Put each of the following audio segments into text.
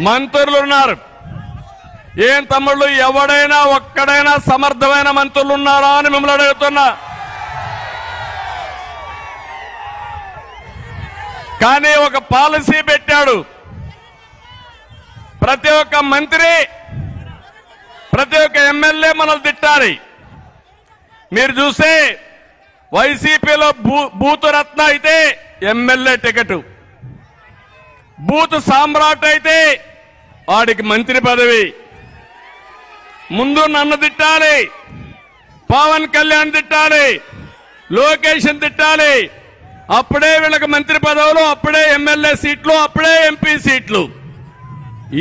మంత్రులు ఉన్నారు. ఏం తమ్ముళ్ళు, ఎవడైనా ఒక్కడైనా సమర్థమైన మంత్రులు ఉన్నారా అని మిమ్మల్ని అడుగుతున్నా. కానీ ఒక పాలసీ పెట్టాడు. ప్రతి ఒక్క మంత్రి, ప్రతి ఒక్క ఎమ్మెల్యే మనల్ని తిట్టాలి. మీరు చూస్తే వైసీపీలో బూతు రత్న అయితే ఎమ్మెల్యే టికెట్, బూత్ సామ్రాట్ అయితే వాడికి మంత్రి పదవి. ముందు నన్ను తిట్టాలి, పవన్ కళ్యాణ్ తిట్టాలి, లోకేష్ తిట్టాలి, అప్పుడే వీళ్ళకి మంత్రి పదవులు, అప్పుడే ఎమ్మెల్యే సీట్లు, అప్పుడే ఎంపీ సీట్లు.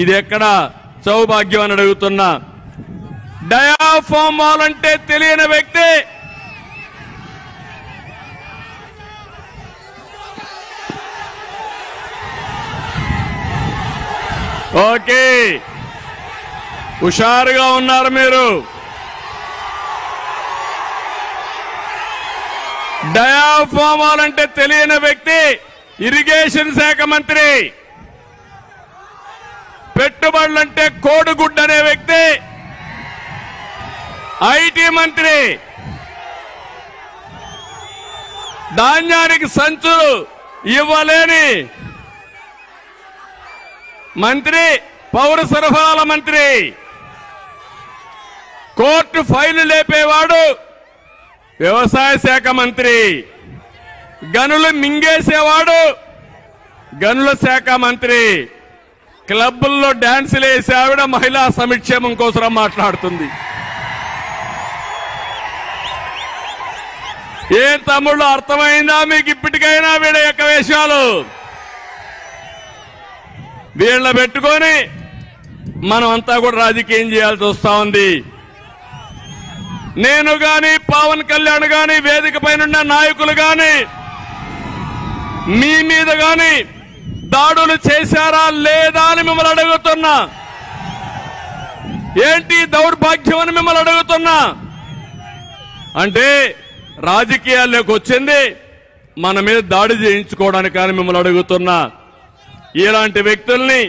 ఇది ఎక్కడ సౌభాగ్యం అని అడుగుతున్నా. డయాఫామ్ వాల్ అంటే తెలియని వ్యక్తి ఓకే, హుషారుగా ఉన్నారు మీరు. డయాఫామ్ వాల్ అంటే తెలియని వ్యక్తి ఇరిగేషన్ శాఖ మంత్రి, పెట్టుబడులంటే కోడిగుడ్డు అనే వ్యక్తి ఐటీ మంత్రి, ధాన్యానికి సంచులు ఇవ్వలేని మంత్రి పౌర సరఫరాల మంత్రి, కోర్టు ఫైలు లేపేవాడు వ్యవసాయ శాఖ మంత్రి, గనులు మింగేసేవాడు గనుల శాఖ మంత్రి, క్లబ్బుల్లో డాన్సులు వేసే ఆవిడ మహిళా సంక్షేమం కోసం మాట్లాడుతుంది. ఏం తమ్ముళ్ళు, అర్థమైందా మీకు ఇప్పటికైనా వీళ్ళ యొక్క వేషాలు? వీళ్ళ పెట్టుకొని మనం అంతా కూడా రాజకీయం చేయాల్సి వస్తా ఉంది. నేను గాని, పవన్ కళ్యాణ్ గాని, వేదిక పైన నాయకులు గాని మీ మీద గాని దాడులు చేశారా లేదా అని మిమ్మల్ని అడుగుతున్నా. ఏంటి దౌర్భాగ్యం అని మిమ్మల్ని అడుగుతున్నా. అంటే రాజకీయాల్లోకి వచ్చింది మన మీద దాడి చేయించుకోవడానికి అని మిమ్మల్ని అడుగుతున్నా. ఇలాంటి వ్యక్తుల్ని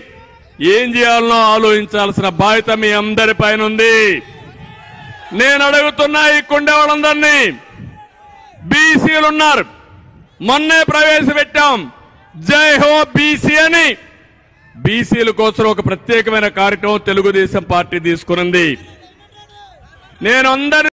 ఏం చేయాలనో ఆలోచించాల్సిన బాధ్యత మీ అందరి పైన ఉంది. నేను అడుగుతున్నా ఈ కుండే వాళ్ళందరినీ, బీసీలు ఉన్నారు, మొన్నే ప్రవేశపెట్టాం జై హో బీసీ అని. బీసీల కోసం ఒక ప్రత్యేకమైన కార్యక్రమం తెలుగుదేశం పార్టీ తీసుకున్నది. నేను అందరి